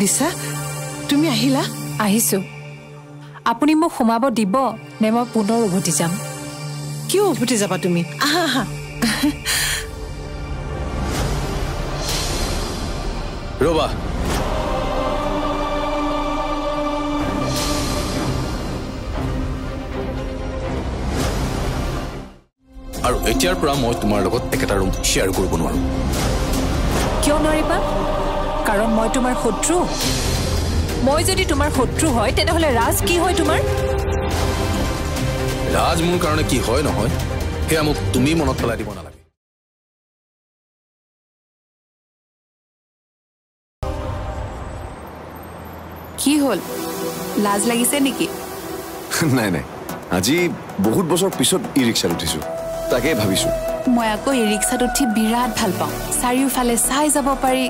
দিশা তুমি আহিলা আহিছো আপুনি মোক সোমাব দিব নে মই পুনৰ উভতি যাম কিয় উভতি যাবা তুমি আহা আহা ৰবা আৰু এতিয়াৰ পৰা মই তোমাৰ লগত একেটা ৰুম শ্বেয়াৰ কৰিব নোৱাৰো কিয় নোৱাৰিবা কাৰণ মই তোমাৰ শত্ৰু মই যদি তোমাৰ শত্ৰু হয় তেনেহলে ৰাজ কি হয় তোমাৰ ৰাজ মোৰ কাৰণে কি হয় নহয় সেয়া মোক তুমি মনত পেলাই দিব নালাগে কি হল লাজ লাগিছে নেকি নাই নাই আজি বহুত বছৰ পিছত ই ৰিক্সাত উঠিছো তাকে ভাবিছো মই আকৌ ই ৰিক্সাত উঠি বিৰাট ভাল পাওঁ চাৰিওফালে চাই যাব পাৰি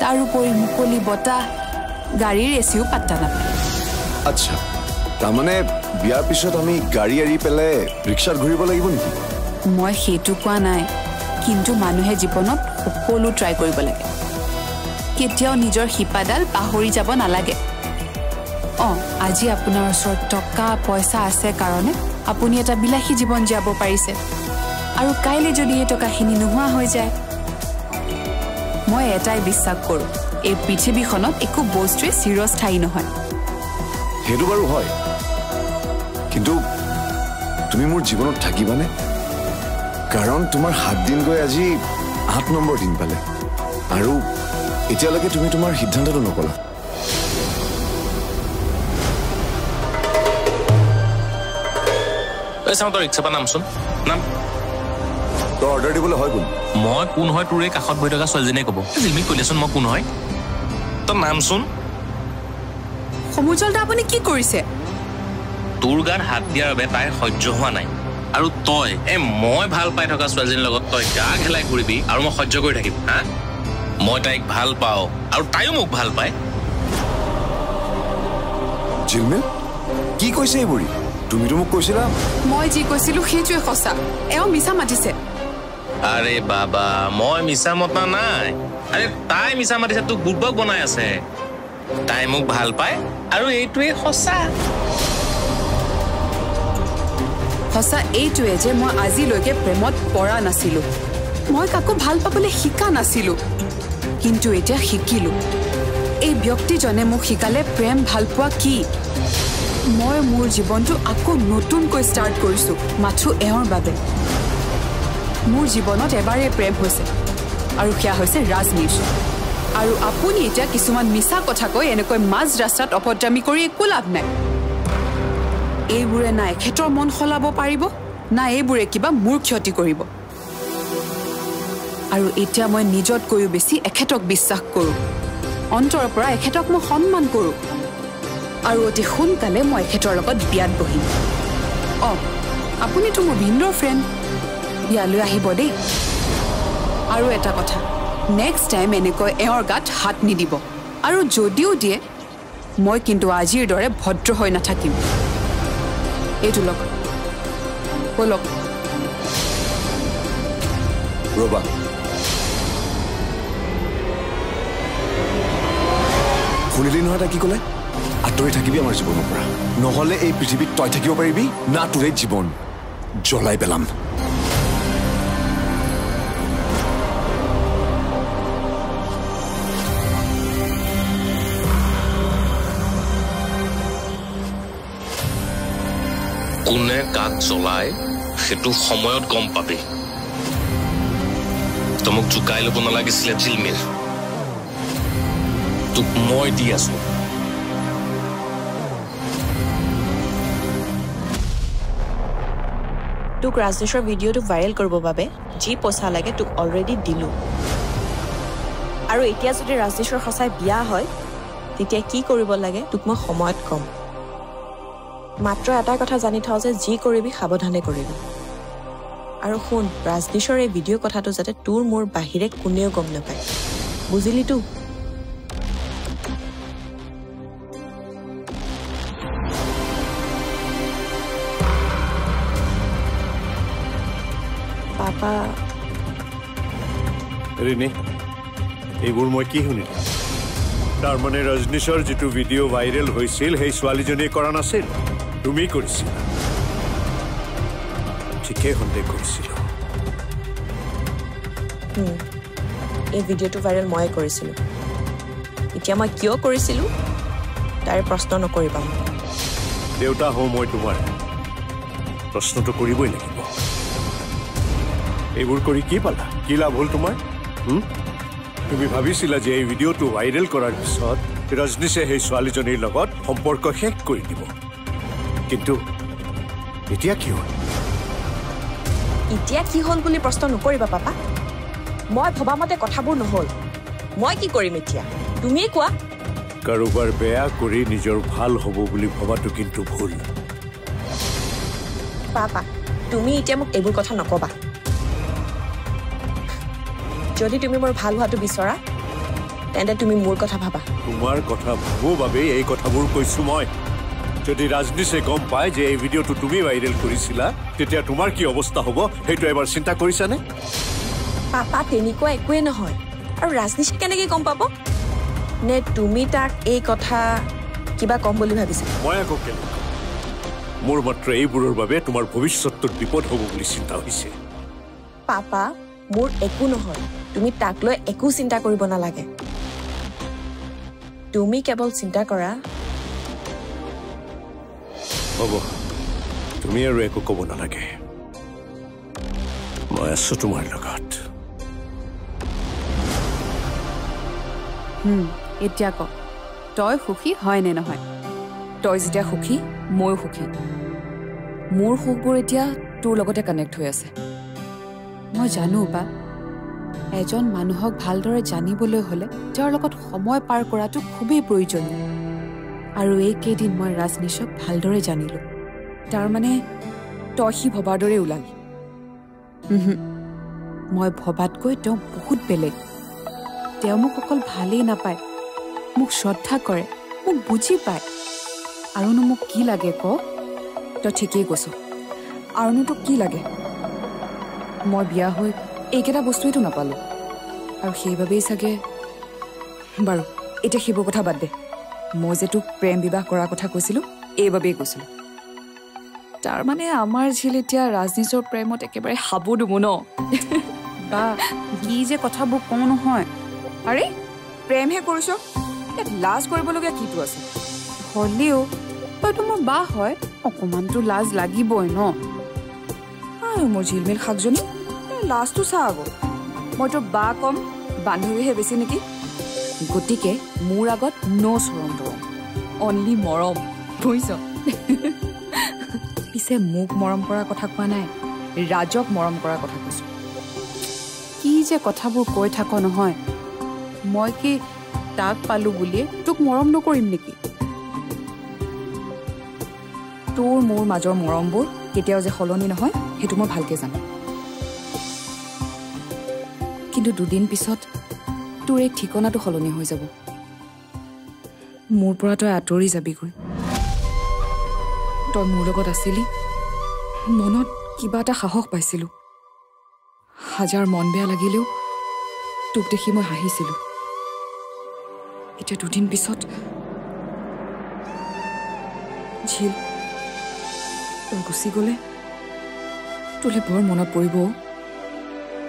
তাৰ উপৰি মুকলি বতাহ গাড়ীৰ এচিও পাত্তা নাপায় আচ্ছা তাৰমানে বিয়াৰ পিছত আমি গাড়ী এৰি পেলাই ৰিক্সাত ঘূৰিব লাগিব নেকি মই সেইটো কোৱা নাই কিন্তু মানুহে জীৱনত সকলো ট্ৰাই কৰিব লাগে কেতিয়াও নিজৰ শিপাডাল পাহৰি যাব নালাগে আজি আপোনাৰ ওচৰত টকা পইচা আছে কাৰণে আপুনি এটা বিলাসী জীৱন জীয়াব পাৰিছে আৰু কাইলৈ যদি এই টকাখিনি নোহোৱা হৈ যায় মই এটাই বিশ্বাস কৰোঁ এই পৃথিৱীখনত একো বস্তুৱে চিৰস্থায়ী নহয় সেইটো বাৰু হয় কিন্তু তুমি মোৰ জীৱনত থাকিবানে কাৰণ তোমাৰ 7 দিন গৈ আজি 8 নম্বৰ দিন পালে আৰু এতিয়ালৈকে তুমি তোমাৰ সিদ্ধান্তটো নকলা তোৰ ৰিক্সাপা নামচোন নাম তই অৰ্ডাৰ দিবলৈ হয় কোন মই কোন হয় তোৰ এই কাষত বহি থকা ছোৱালীজনীয়ে ক'ব জিলমিক ক'লেচোন মই কোন হয় তই নামচোন সমুজলদা আপুনি কি কৰিছে তোৰ গাত হাত দিয়াৰ বাবে তাইৰ সহ্য হোৱা নাই আৰু তই মই ভাল পাই থকা ছোৱালীজনীৰ লগত তই গা খেলাই ঘূৰিবি আৰু মই সহ্য কৰি থাকিম হা মই তাইক ভাল পাওঁ আৰু তাইও মোক ভাল পায় জিলমিল কি কৈছে এই বুঢ়ী তুমিতো মোক কৈছিলা মই যি কৈছিলো সেইটোৱে সঁচা এওঁ মিছা মাতিছে আৰে বাবা মই মিছা মতা নাই আৰে তাই মিছা মাতিছে তোক বুৰ্বক বনাই আছে তাই মোক ভাল পায় আৰু এইটোৱে সঁচা সঁচা এইটোৱে যে মই আজিলৈকে প্ৰেমত পৰা নাছিলো মই কাকো ভাল পাবলৈ শিকা নাছিলো কিন্তু এতিয়া শিকিলো এই ব্যক্তিজনে মোক শিকালে প্ৰেম ভাল পোৱা কি মই মোৰ জীৱনটো আকৌ নতুনকৈ ষ্টাৰ্ট কৰিছো মাথো এওঁৰ বাবে মোৰ জীৱনত এবাৰেই প্ৰেম হৈছে আৰু সেয়া হৈছে ৰাজনীশ আৰু আপুনি এতিয়া কিছুমান মিছা কথা কৈ এনেকৈ মাজ ৰাস্তাত অপদ্ৰামি কৰি একো লাভ নাই এইবোৰে না এখেতৰ মন সলাব পাৰিব না এইবোৰে কিবা মোৰ ক্ষতি কৰিব আৰু এতিয়া মই নিজতকৈও বেছি এখেতক বিশ্বাস কৰোঁ অন্তৰৰ পৰা এখেতক মই সন্মান কৰোঁ আৰু অতি সোনকালে মই এখেতৰ লগত বিয়াত বহিম আপুনিতো মোৰ ভিন্নৰ ফ্ৰেণ্ড বিয়ালৈ আহিব দেই আৰু এটা কথা নেক্সট টাইম এনেকৈ এওঁৰ গাত হাত নিদিব আৰু যদিও দিয়ে মই কিন্তু আজিৰ দৰে ভদ্ৰ হৈ নাথাকিম এইটো লওক বলক ৰবা শুনিলি নহয় তাই কি ক'লে আঁতৰি থাকিবি আমাৰ জীৱনৰ পৰা নহ'লে এই পৃথিৱীত তই থাকিব পাৰিবি না তোৰে জীৱন জ্বলাই পেলাম কোনে কাক জ্বলাই সেইটো সময়ত গম পাবি তই মোক জোকাই ল'ব নালাগিছিলে জিলমিল তোক মই দি আছো তোক ৰাজনীশৰ ভিডিঅ'টো ভাইৰেল কৰিবৰ বাবে যি পইচা লাগে তোক অলৰেডি দিলোঁ আৰু এতিয়া যদি ৰাজনীশৰ সঁচাই বিয়া হয় তেতিয়া কি কৰিব লাগে তোক মই সময়ত ক'ম মাত্ৰ এটা কথা জানি থওঁ যে যি কৰিবি সাৱধানে কৰিবি আৰু শুন ৰাজনীশৰ এই ভিডিঅ' কথাটো যাতে তোৰ মোৰ বাহিৰে কোনেও গম নাপায় বুজিলিতো পাপা ৰিনি এইবোৰ মই কি শুনিলো তাৰ মানে ৰজনীশৰ যিটো ভিডিঅ' ভাইৰেল হৈছিল সেই ছোৱালীজনীয়ে কৰা নাছিল তুমি কৰিছিলা ঠিকে সন্দেহ কৰিছিলো এই ভিডিঅ'টো ভাইৰেল ময়ে কৰিছিলোঁ এতিয়া মই কিয় কৰিছিলোঁ তাৰে প্ৰশ্ন নকৰিবা দেউতা হওঁ মই তোমাৰ প্ৰশ্নটো কৰিবই লাগিব এইবোৰ কৰি কি পালা কি লাভ হ'ল তোমাৰ তুমি ভাবিছিলা যে এই ভিডিঅ'টো ভাইৰেল কৰাৰ পিছত ৰজনীশে সেই ছোৱালীজনীৰ লগত সম্পৰ্ক শেষ কৰি দিব কিন্তু এতিয়া কি হ'ল এতিয়া কি হ'ল বুলি প্ৰশ্ন নকৰিবা পাপা মই ভবামতে কথাবোৰ নহ'ল মই কি কৰিম এতিয়া তুমিয়ে কোৱা কাৰোবাৰ বেয়া কৰি নিজৰ ভাল হ'ব বুলি ভবাটো কিন্তু ভুল পাপা তুমি এতিয়া মোক এইবোৰ কথা নকবা যদি তুমি মোৰ ভাল হোৱাটো বিচৰা তেন্তে তুমি মোৰ কথা ভাবা তোমাৰ কথা ভাবো বাবে এই কথাবোৰ কৈছো মই যদি ৰাজনীশে গম পায় যে এই ভিডিঅ'টো তুমি ভাইৰেল কৰিছিলা তেতিয়া তোমাৰ কি অৱস্থা হ'ব সেইটো এবাৰ চিন্তা কৰিছানে পাপা তেনেকুৱা একোৱে নহয় আৰু ৰাজনীশে কেনেকৈ গম পাব নে তুমি তাক এই কথা কিবা কম বুলি ভাবিছা মই আকৌ কেলে মোৰ মাত্ৰ এইবোৰৰ বাবে তোমাৰ ভৱিষ্যতটোত বিপদ হ'ব বুলি চিন্তা হৈছে পাপা মোৰ একো নহয় তুমি তাক লৈ একো চিন্তা কৰিব নালাগে তুমি কেৱল চিন্তা কৰা হ'ব তুমি আৰু একো ক'ব নালাগে মই আছো তোমাৰ লগত এতিয়া ক তই সুখী হয় নে নহয় তই যেতিয়া সুখী ময়ো সুখী মোৰ সুখবোৰ এতিয়া তোৰ লগতে কানেক্ট হৈ আছে মই জানো বা এজন মানুহক ভালদৰে জানিবলৈ হ'লে তেওঁৰ লগত সময় পাৰ কৰাটো খুবেই প্ৰয়োজনীয় আৰু এইকেইদিন মই ৰাজনীশক ভালদৰে জানিলোঁ তাৰমানে তই সি ভবাৰ দৰে ওলালি মই ভবাতকৈ তেওঁ বহুত বেলেগ তেওঁ মোক অকল ভালেই নাপায় মোক শ্ৰদ্ধা কৰে মোক বুজি পায় আৰুনো মোক কি লাগে ক তই ঠিকেই কৈছ আৰুনো তোক কি লাগে মই বিয়া হৈ এইকেইটা বস্তুৱেতো নাপালোঁ আৰু সেইবাবেই চাগে বাৰু এতিয়া সেইবোৰ কথা বাদ দে মই যে তোক প্ৰেম বিবাহ কৰাৰ কথা কৈছিলোঁ এইবাবেই কৈছিলোঁ তাৰমানে আমাৰ ঝিল এতিয়া ৰাজনীশৰ প্ৰেমত একেবাৰে হাবুডুবু ন বা কি যে কথাবোৰ কওঁ নহয় আৰে প্ৰেমহে কৰিছ ইয়াত লাজ কৰিবলগীয়া কিটো আছে হ'লেও তইতো মোৰ বা হয় অকণমানতো লাজ লাগিবই ন মোৰ ঝিলমিল শাকজনী লাজটো চা আকৌ মই তোৰ বা কম বান্ধৱীহে বেছি নেকি গতিকে মোৰ আগত ন' চৰম দৰম অনলি মৰম বুজিছ পিছে মোক মৰম কৰাৰ কথা কোৱা নাই ৰাজক মৰম কৰাৰ কথা কৈছোঁ কি যে কথাবোৰ কৈ থাক নহয় মই কি তাক পালোঁ বুলিয়ে তোক মৰম নকৰিম নেকি তোৰ মোৰ মাজৰ মৰমবোৰ কেতিয়াও যে সলনি নহয় সেইটো মই ভালকৈ জানো কিন্তু দুদিন পিছত তোৰ এই ঠিকনাটো সলনি হৈ যাব মোৰ পৰা তই আঁতৰি যাবিগৈ তই মোৰ লগত আছিলি মনত কিবা এটা সাহস পাইছিলোঁ হাজাৰ মন বেয়া লাগিলেও তোক দেখি মই হাঁহিছিলোঁ এতিয়া দুদিন পিছত ঝিল তই গুচি গ'লে তোলে বৰ মনত পৰিব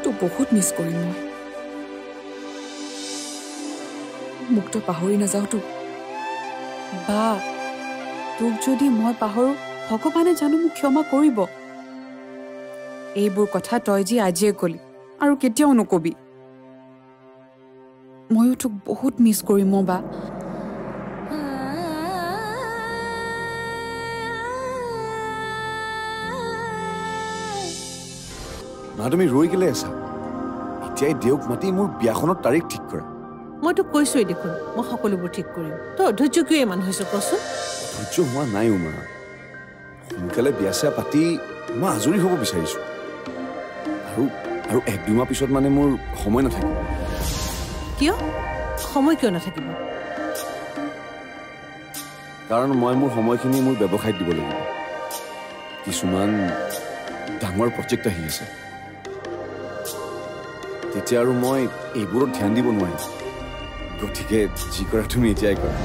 তোক বহুত মিছ কৰিম মই মোক তই পাহৰি নাযাওঁ তোক বা তোক যদি মই পাহৰোঁ ভগৱানে জানো মোক ক্ষমা কৰিব এইবোৰ কথা তই যি আজিয়ে ক'লি আৰু কেতিয়াও নকবি ময়ো তোক বহুত মিছ কৰিম বা মা তুমি ৰৈ কেলে আছা এতিয়াই দেউক মাতি মোৰ বিয়াখনৰ তাৰিখ ঠিক কৰা মই তোক কৈছোৱেই দেখোন মই সকলোবোৰ ঠিক কৰিম তই অধৈৰ্য কিয় ইমান হৈছ কচোন ধৈৰ্য হোৱা নাই মা সোনকালে বিয়া চিয়া পাতি মই আজৰি হ'ব বিচাৰিছোঁ আৰু এক দুমাহ পিছত মানে মোৰ সময় নাথাকিব কিয় সময় কিয় নাথাকিব কাৰণ মই মোৰ সময়খিনি মোৰ ব্যৱসায়ত দিব লাগিব কিছুমান ডাঙৰ প্ৰজেক্ট আহি আছে তেতিয়া আৰু মই এইবোৰত ধ্যান দিব নোৱাৰিম গতিকে যি কৰা তুমি এতিয়াই কৰা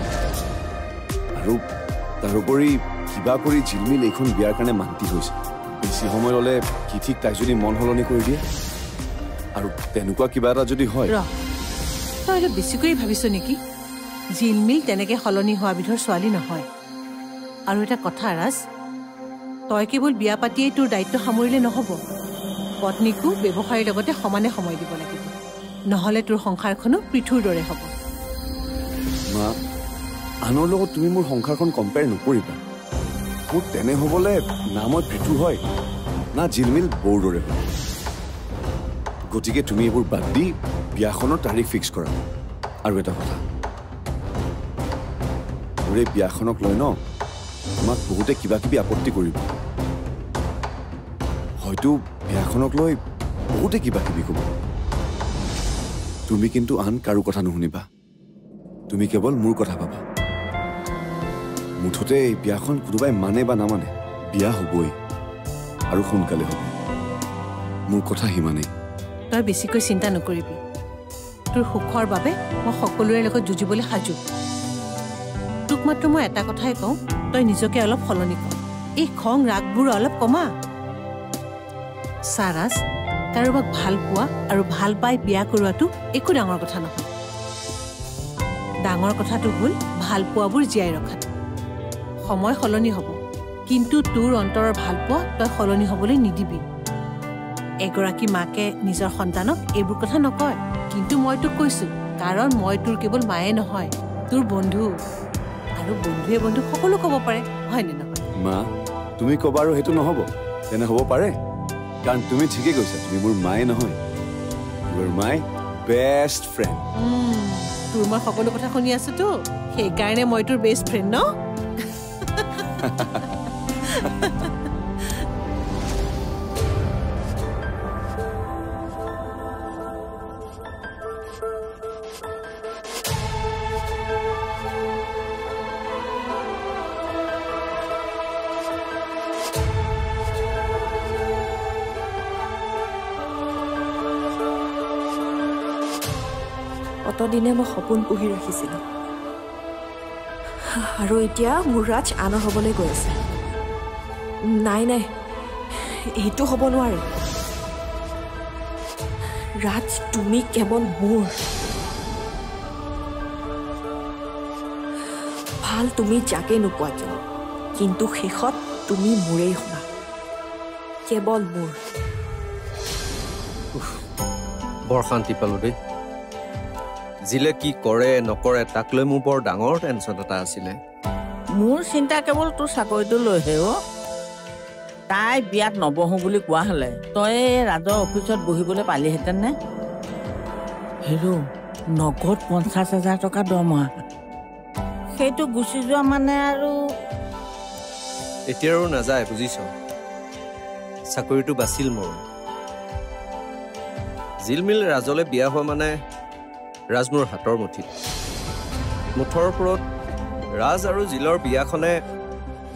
আৰু তাৰোপৰি কিবা কৰি ঝিলমিল এইখন বিয়াৰ কাৰণে মান্তি হৈছে বেছি সময় ল'লে কি ঠিক তাই যদি মন সলনি কৰি দিয়ে আৰু তেনেকুৱা কিবা এটা যদি হয় তই অলপ বেছিকৈ ভাবিছ নেকি ঝিলমিল তেনেকে সলনি হোৱা বিধৰ ছোৱালী নহয় আৰু এটা কথা ৰাজ তই কেৱল বিয়া পাতিয়েই তোৰ দায়িত্ব সামৰিলে নহ'ব পত্নীকো ব্যৱসায়ীৰ লগতে সমানে সময় দিব লাগিব নহ'লে তোৰ সংসাৰখনো পৃথুৰ দৰে হ'ব মা আনৰ লগত তুমি মোৰ সংসাৰখন কম্পেয়াৰ নকৰিবা মোৰ তেনে হ'বলৈ না মই পৃথু হয় না ঝিলমিল বৌৰ দৰে হয় গতিকে তুমি এইবোৰ বাদ দি বিয়াখনৰ তাৰিখ ফিক্স কৰা আৰু এটা কথা মোৰ এই বিয়াখনক লৈ ন তোমাক বহুতে কিবা কিবি আপত্তি কৰিব হয়তো বিয়াখনক লৈ বহুতে কিবা কিবি ক'ব তুমি কিন্তু আন কাৰো কথা নুশুনিবা তুমি কেৱল মোৰ কথা পাবা মুঠতে এই বিয়াখন কোনোবাই মানে বা নামানে বিয়া হ'বই আৰু সোনকালে হ'ব মোৰ কথা সিমানেই তই বেছিকৈ চিন্তা নকৰিবি তোৰ সুখৰ বাবে মই সকলোৰে লগত যুঁজিবলৈ সাজু তোক মাত্ৰ মই এটা কথাই কওঁ তই নিজকে অলপ সলনি কৰ এই খং ৰাগবোৰ অলপ কমা চাৰাজ কাৰোবাক ভাল পোৱা আৰু ভাল পাই বিয়া কৰোৱাটো একো ডাঙৰ কথা নহয় ডাঙৰ কথাটো হ'ল ভাল পোৱাবোৰ জীয়াই ৰখাটো সময় সলনি হ'ব কিন্তু তোৰ অন্তৰৰ ভাল পোৱা তই সলনি হ'বলৈ নিদিবি এগৰাকী মাকে নিজৰ সন্তানক এইবোৰ কথা নকয় কিন্তু মই তোক কৈছো কাৰণ মই তোৰ কেৱল মায়ে নহয় তোৰ বন্ধু আৰু বন্ধুৱে বন্ধুক সকলো ক'ব পাৰে হয়নে নহয় মা তুমি ক'বা আৰু সেইটো নহ'ব তেনে হ'ব পাৰে কাৰণ তুমি ঠিকেই কৈছা তুমি মোৰ মায়ে নহয় মোৰ মাই বেষ্ট ফ্ৰেণ্ড তোৰ মই সকলো কথা শুনি আছোতো সেইকাৰণে মই তোৰ বেষ্ট ফ্ৰেণ্ড ন অতদিনে মই সপোন পুহি ৰাখিছিলোঁ আৰু এতিয়া মোৰ ৰাজ আনৰ হ'বলৈ গৈ আছে নাই নাই এইটো হ'ব নোৱাৰে ৰাজ তুমি কেৱল মোৰ ভাল তুমি যাকে নোপোৱা কিয় কিন্তু শেষত তুমি মোৰেই শুনা কেৱল মোৰ বৰ শান্তি পালোঁ দেই জিলে কি কৰে নকৰে তাক লৈ মোৰ বৰ ডাঙৰ টেনশ্যন এটা আছিলে মোৰ চিন্তা কেৱল তোৰ চাকৰিটো লৈহে তাই বিয়াত নবহো বুলি কোৱা হ'লে তই ৰাজৰ অফিচত বহিবলৈ পালিহেঁতেন নে হেৰো নগদ 50,000 টকা দৰমহা সেইটো গুচি যোৱা মানে আৰু এতিয়া আৰু নাযায় বুজিছ চাকৰিটো বাচিল মোৰ জিলমিল ৰাজলে বিয়া হোৱা মানে ৰাজ মোৰ হাতৰ মুঠিত মুঠৰ ওপৰত ৰাজ আৰু জিলৰ বিয়াখনে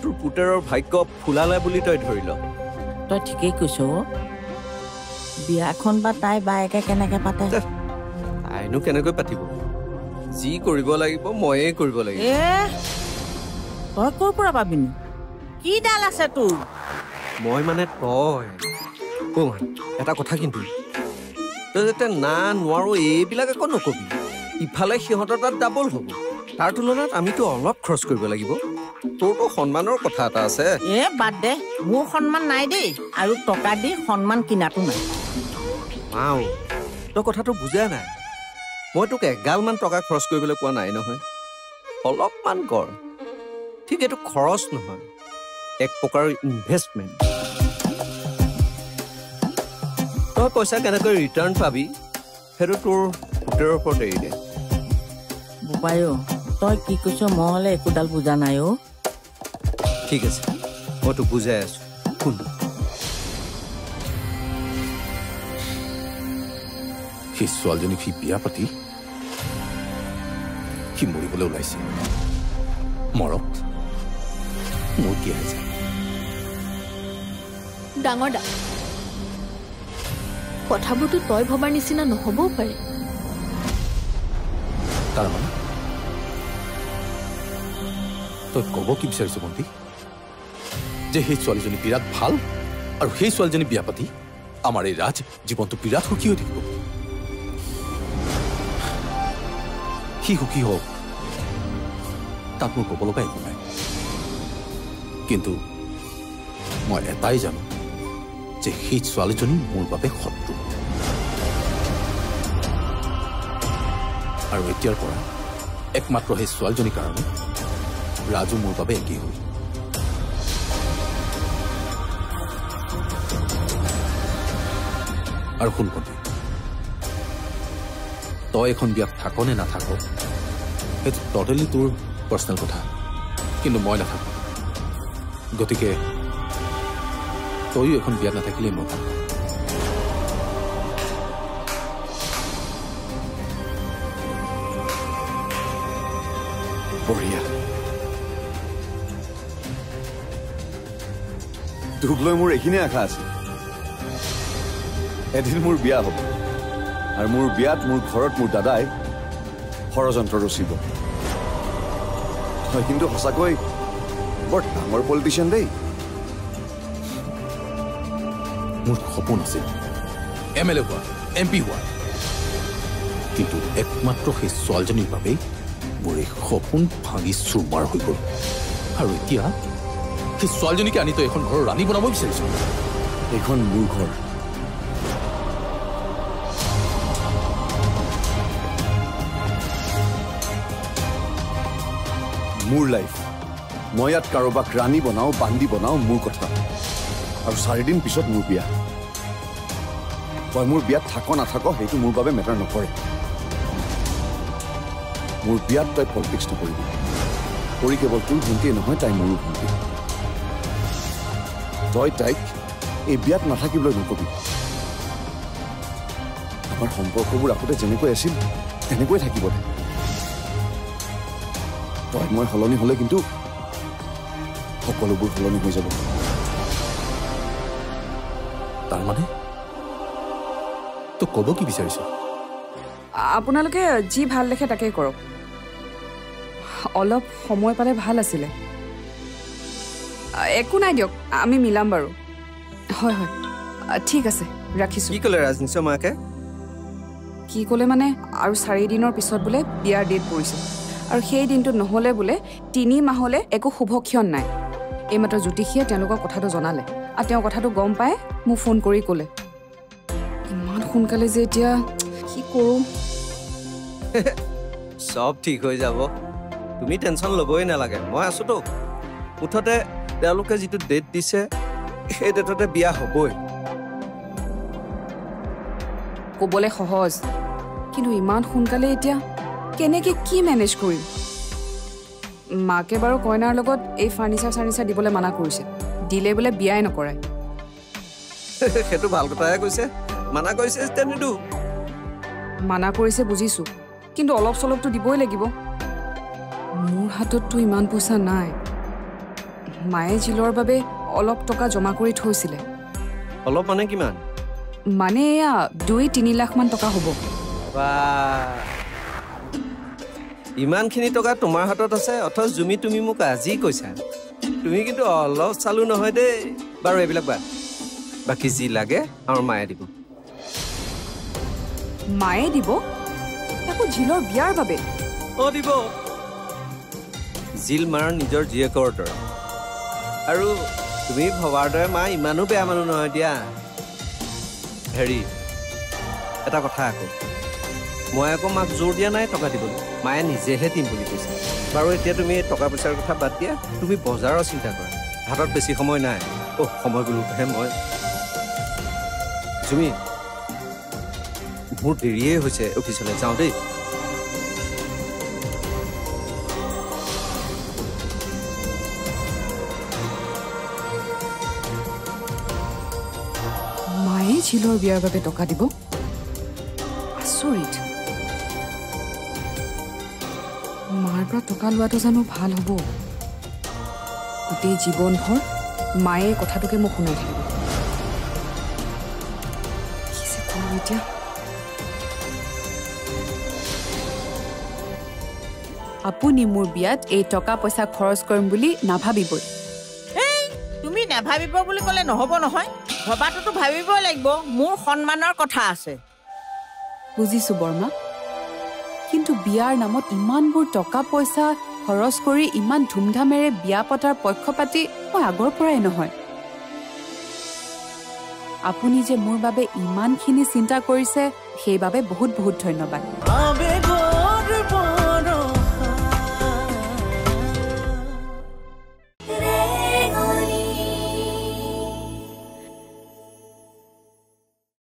তোৰ পুতেৰৰ ভাগ্য ফুলালে বুলি তই ধৰি ল তই ঠিকেই কৈছ বিয়াখন বা তাই বায়েকে কেনেকে পাতে তাইনো কেনেকৈ পাতিব যি কৰিব লাগিব ময়ে কৰিব লাগিব তই ক'ৰ পৰা পাবিনো কি ডাল আছে তোৰ মই মানে তই এটা কথা কিন্তু তই যেতিয়া না নোৱাৰো এইবিলাক একো নকবি ইফালে সিহঁতৰ তাত ডাবল হ'ব তাৰ তুলনাত আমিতো অলপ খৰচ কৰিব লাগিব তোৰতো সন্মানৰ কথা এটা আছে বাদ দে মোৰ সন্মান নাই দেই আৰু টকা দি সন্মান কিনাটো নাই মাও তই কথাটো বুজা নাই মই তোক এগালমান টকা খৰচ কৰিবলৈ কোৱা নাই নহয় অলপমান কৰ ঠিক এইটো খৰচ নহয় এক প্ৰকাৰৰ ইনভেষ্টমেণ্ট তই পইচা কেনেকৈ ৰিটাৰ্ণ পাবি সেইটো তোৰ পুতেৰৰ ওপৰত এৰি দে বোপাই তই কি কৈছ মই হ'লে একোডাল বুজা নাই ঠিক আছে মই তোক বুজাই আছো শুন সেই ছোৱালীজনীক সি বিয়া পাতি সি মৰিবলৈ ওলাইছে মৰক মোৰ কি আছে ডাঙৰ দা কথাবোৰতো তই ভবাৰ নিচিনা নহ'বও পাৰে তাৰমানে তই ক'ব কি বিচাৰিছ বন্তি যে সেই ছোৱালীজনী বিৰাট ভাল আৰু সেই ছোৱালীজনী বিয়া পাতি আমাৰ এই ৰাজ জীৱনটো বিৰাট সুখী হৈ থাকিব সি সুখী হওক তাত মোৰ ক'ব লগা একো নাই কিন্তু মই এটাই জানো যে সেই ছোৱালীজনী মোৰ বাবে শত্ৰু আৰু এতিয়াৰ পৰা একমাত্ৰ সেই ছোৱালীজনীৰ কাৰণে ৰাজু মোৰ বাবে একেই হ'ল আৰু শুন বন্ধু তই এখন বিয়াত থাক নে নাথাক সেইটো টটেলি তোৰ পাৰ্চনেল কথা কিন্তু মই নাথাকো গতিকে তইও এখন বিয়াত নাথাকিলেই মই থাকো বঢ়িয়া তোক লৈ মোৰ এইখিনিয়ে আশা আছে এদিন মোৰ বিয়া হ'ব আৰু মোৰ বিয়াত মোৰ ঘৰত মোৰ দাদাই ষড়যন্ত্ৰ ৰচিব তই কিন্তু সঁচাকৈ বৰ ডাঙৰ পলিটিচিয়ান দেই মোৰ সপোন আছিল MLA হোৱা MP হোৱা কিন্তু একমাত্ৰ সেই ছোৱালীজনীৰ বাবেই মোৰ এই সপোন ভাঙি চুৰমাৰ হৈ গ'ল আৰু এতিয়া সেই ছোৱালীজনীকে আনি তই এখন ঘৰৰ ৰাণী বনাব বিচাৰিছ এইখন মোৰ ঘৰ মোৰ লাইফ মই ইয়াত কাৰোবাক ৰাণী বনাওঁ বান্দি বনাওঁ মোৰ কথা আৰু 4 দিন পিছত মোৰ বিয়া তই মোৰ বিয়াত থাক নাথাক সেইটো মোৰ বাবে মেটাৰ নকৰে মোৰ বিয়াত তই পলিটিক্স নকৰিবি কৰি কেৱল তোৰ ভণ্টিয়ে নহয় তাই মোৰো ভণ্টি তই তাইক এই বিয়াত নাথাকিবলৈ নকবি আমাৰ সম্পৰ্কবোৰ আগতে যেনেকৈ আছিল তেনেকৈ থাকিব তই মই সলনি হ'লে কিন্তু সকলোবোৰ সলনি হৈ যাব তাৰমানে তই ক'ব কি বিচাৰিছ আপোনালোকে যি ভাল দেখে তাকেই কৰক অলপ সময় পালে ভাল আছিলে একো নাই দিয়ক আমি মিলাম বাৰু হয় হয় ঠিক আছে ৰাখিছোঁ কি ক'লে ৰাজনীশ মাকে কি ক'লে মানে আৰু 4 দিনৰ পিছত বোলে বিয়াৰ ডেট পৰিছে আৰু সেই দিনটোত নহ'লে বোলে 3 মাহলৈ একো শুভক্ষণ নাই এইমাত্ৰ জ্যোতিষীয়ে তেওঁলোকৰ কথাটো জনালে আৰু তেওঁ কথাটো গম পাই মোক ফোন কৰি ক'লে ইমান সোনকালে যে এতিয়া কি কৰোঁ চব ঠিক হৈ যাব তুমি টেনশ্যন ল'বই নালাগে মই আছোতো মুঠতে তেওঁলোকে যিটো ডেট দিছে সেই ডেটতে বিয়া হ'বই ক'বলৈ সহজ কিন্তু ইমান সোনকালে এতিয়া কেনেকৈ কি মেনেজ কৰিম মাকে বাৰু কইনাৰ লগত এই ফাৰ্নিচাৰ দিবলৈ মানা কৰিছে দিলে বোলে বিয়াই নকৰায় সেইটো ভাল কথাহে কৈছে মানা কৰিছে যেতিয়া নিদিওঁ মানা কৰিছে বুজিছোঁ কিন্তু অলপ চলপটো দিবই লাগিব মোৰ হাতততো ইমান পইচা নাই মায়ে জিলৰ বাবে অলপ টকা জমা কৰি থৈছিলে অলপ মানে কিমান মানে এয়া 2-3 লাখ মান টকা হ'ব ইমানখিনি টকা তোমাৰ হাতত আছে অথচ তুমি মোক আজি কৈছা তুমি কিন্তু অলপ চালো নহয় দেই বাৰু এইবিলাক বাকী যি লাগে আমাৰ মায়ে দিব মায়ে দিব একো জিলৰ বিয়াৰ বাবে দিব জিল মাৰ নিজৰ জীয়েকৰ দৰে আৰু তুমি ভবাৰ দৰে মা ইমানো বেয়া মানুহ নহয় দিয়া হেৰি এটা কথা আকৌ মই আকৌ মাক জোৰ দিয়া নাই টকা দিবলৈ মায়ে নিজেহে দিম বুলি কৈছে বাৰু এতিয়া তুমি টকা পইচাৰ কথা বাদ দিয়া তুমি বজাৰৰ চিন্তা কৰা হাতত বেছি সময় নাই সময় বুলিহে মই তুমি মোৰ দেৰিয়ে হৈছে অফিচলৈ যাওঁ দেই মায়ে জিলৰ বিয়াৰ বাবে টকা দিব আচৰিত মাৰ পৰা টকা লোৱাটো জানো ভাল হ'ব গোটেই জীৱনভৰ মায়ে কথাটোকে মোক শুনাই থাকিব কি যে কৰোঁ এতিয়া আপুনি মোৰ বিয়াত এই টকা পইচা খৰচ কৰিম বুলি নাভাবিবই। তুমি নাভাবিব বুলি ক'লে নহ'ব নহয়, ভবাটোতো ভাবিবই লাগিব, মোৰ সন্মানৰ কথা আছে। বুজিছো বৰ্মা, কিন্তু বিয়াৰ নামত ইমানবোৰ টকা পইচা খৰচ কৰি ইমান ধুমধামেৰে বিয়া পতাৰ পক্ষপাতি মই আগৰ পৰাই নহয়। আপুনি যে মোৰ বাবে ইমানখিনি চিন্তা কৰিছে সেইবাবে বহুত বহুত ধন্যবাদ।